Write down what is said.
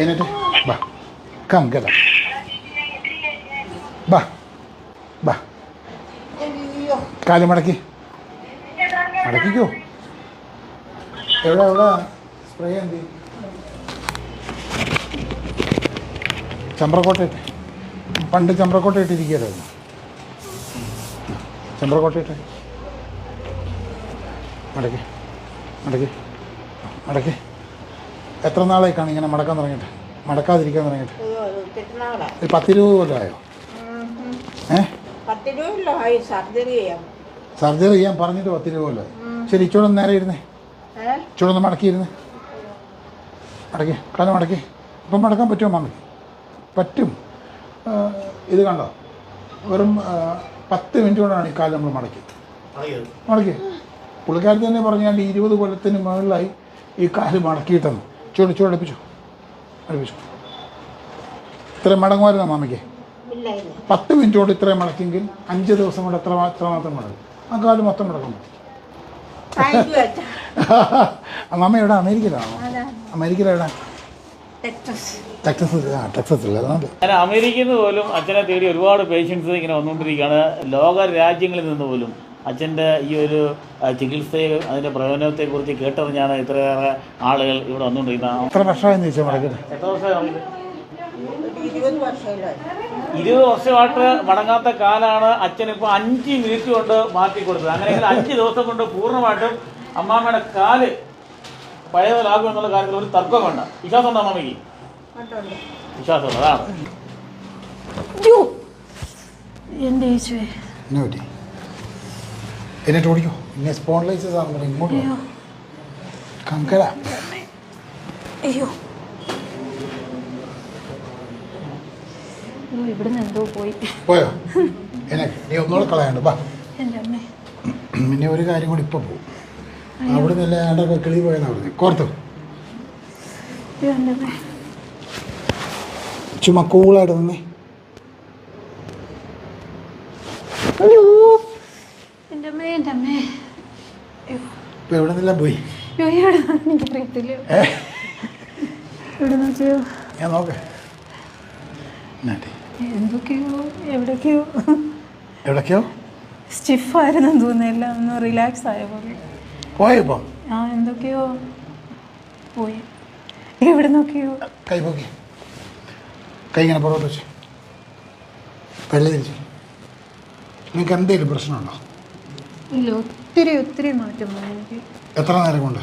എന്നിട്ട് ബാ കം കേട്ടോ ബാ ബാ കാല് മടക്കിക്കോ എവിടെ സ്പ്രേ എന്ത് ചമ്പ്രക്കോട്ടയിട്ട് പണ്ട് ചമ്പ്രക്കോട്ട ഇട്ടിരിക്കുകയായിരുന്നു ചമ്പ്രക്കോട്ടയിട്ട് മടക്കി എത്ര നാളായി കാണും ഇങ്ങനെ മടക്കാൻ തുടങ്ങിയിട്ട് മടക്കാതിരിക്കാൻ തുടങ്ങിയിട്ട് ഒരു 10-20 കൊല്ലമായോ സർജറി ചെയ്യാൻ പറഞ്ഞിട്ട് 10-20 കൊല്ലമായി ശരി ഇച്ചോടൊന്ന് നേരെ ഇരുന്നേ ഇച്ചോടൊന്ന് മടക്കിയിരുന്നേ കാലം മടക്കി ഇപ്പം മടക്കാൻ പറ്റുമോ മാമി പറ്റും ഇത് കണ്ടോ വെറും 10 മിനിറ്റ് കൊണ്ടാണ് ഈ കാലം നമ്മൾ മടക്കി പുള്ളിക്കാരത്ത് തന്നെ പറഞ്ഞാൽ 20 കൊല്ലത്തിന് മുകളിലായി ഈ കാല് മടക്കിയിട്ടെന്ന് അടുപ്പിച്ചു ഇത്രയും മടങ്ങുമായിരുന്നോ മാമിക്ക് 10 മിനിറ്റ് കൊണ്ട് ഇത്രയും മടക്കിയെങ്കിൽ 5 ദിവസം കൊണ്ട് എത്രമാത്രം മടങ്ങും ആ കാല് മൊത്തം മടക്കുന്നു മാമ എവിടെ അമേരിക്കയിലാണോ അമേരിക്കയിലെവിടെ ടെക്സസിൽ അമേരിക്കയിൽ നിന്ന് പോലും അച്ഛനെ തേടി ഒരുപാട് പേഷ്യൻസ് ഇങ്ങനെ വന്നുകൊണ്ടിരിക്കുകയാണ് ലോക രാജ്യങ്ങളിൽ നിന്ന് പോലും അച്ഛൻ്റെ ഈ ഒരു ചികിത്സയും അതിൻ്റെ പ്രയോജനത്തെക്കുറിച്ച് കേട്ടറിഞ്ഞാണ് ഇത്രയേറെ ആളുകൾ ഇവിടെ വന്നുകൊണ്ടിരിക്കുന്നത്. എത്ര വർഷമായെന്ന് ചോദിച്ചാൽ മടക്കുന്നത്? എത്ര വർഷമായി? 20 വർഷമായിട്ട് മടങ്ങാത്ത കാലാണ് അച്ഛനിപ്പോൾ 5 മിനിറ്റ് കൊണ്ട് മാറ്റി കൊടുത്തത്. അങ്ങനെയെങ്കിൽ 5 ദിവസം കൊണ്ട് പൂർണ്ണമായിട്ടും അമ്മാമ്മയുടെ കാല് പഴയതിലാകും എന്നുള്ള കാര്യത്തിൽ ഒരു തർക്കം വേണ്ട. വിശ്വാസം ഉണ്ടോ അമ്മാമ്മയ്ക്ക്? വിശ്വാസമുണ്ട്. അതാണ് എന്നിട്ട് ഓടിക്കോ ഇങ്ങനെ സ്പോൺലൈസസ് ആകുമ്പോൾ ഇങ്ങോട്ട് കങ്കട അയ്യോ ഇവിടുന്ന് എന്തോ പോയോ നീ ഒന്നുകൂടെ കളയാണ്ട് ബാ പിന്നെ ഒരു കാര്യം കൂടി ഇപ്പം പോകും അവിടെ നിന്നല്ല ഏണ്ടൊക്കെ കിളി പോയെന്നാ പറഞ്ഞത് കോർത്തു ചുമ്മാ കൂളായിട്ട് നിന്നേ ഇപ്പൊ എവിടെ നിന്നെല്ലാം പോയി ഞാൻ നോക്കേ എവിടൊക്കെയോ സ്റ്റിഫായിരുന്നു തോന്നുന്നില്ല ഒന്ന് റിലാക്സ് ആയ പോലെ പോയപ്പോ എന്തൊക്കെയോ പോയി എവിടെ നോക്കിയോ കൈ പോക്കി കൈ ഇങ്ങനെ പുറത്തോട്ട് വെച്ച് വെള്ളി തിരിച്ചു നിങ്ങൾക്ക് എന്തെങ്കിലും പ്രശ്നമുണ്ടോ? ഇല്ല ഒത്തിരി മാറ്റം എനിക്ക്. എത്ര നേരം കൊണ്ട്?